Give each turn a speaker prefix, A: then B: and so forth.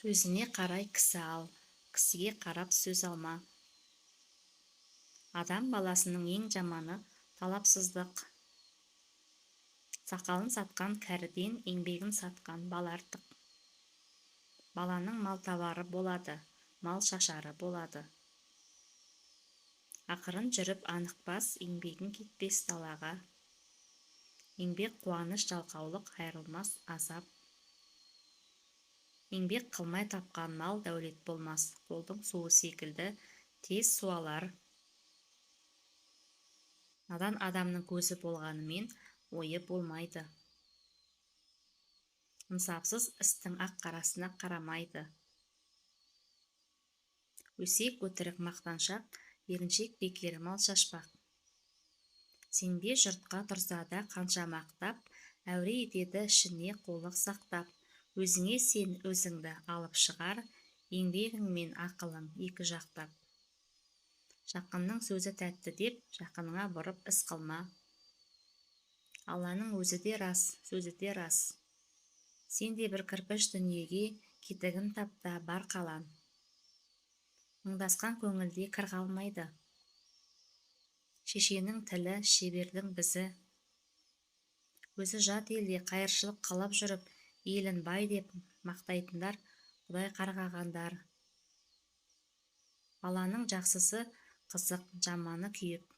A: Сөзіне қарай кісі ал, кісіге қарап сөз алма. Адам баласының ең жаманы талапсыздық. Сақалын сатқан кәріден еңбегін сатқан бала артық. Баланың мал табары болады, мал шашары болады. Ақырын жүріп анықпас, еңбегін кетпес далаға. Еңбек қуаныш, жалқаулық айрылмас азап. Еңбек қылмай тапқан мал дәулет болмас, қолдың суы секілді тез суалар. Надан адамның көзі болғанымен ойы болмайды. Инсапсыз істің ақ қарасына қарамайды. Өсек өтірік мақтаншақ, еріншек бекер мал шашпақ. Сенбе жұртқа тұрса да қанша мақтап, әуре етеді ішіне қулық сақтап. Өзіңе сен өзіңді алып шығар, еңбегің мен ақылың екі жақтап. Жақынның сөзі тәтті деп, жақыныңа бұрып іс қылма. Алланың өзі де рас, сөзі де рас. Сен де бір кірпіш дүниеге кетігін тапта бар қалан. Мұңдасқан көңілде кір қалмайды. Шешенің тілі, шебердің бізі. Өзі жат елде қайыршылық қылып жүріп, елін бай деп мақтайтындар, Құдай қарғағандар. Баланың жақсысы қызық, жаманы күйік.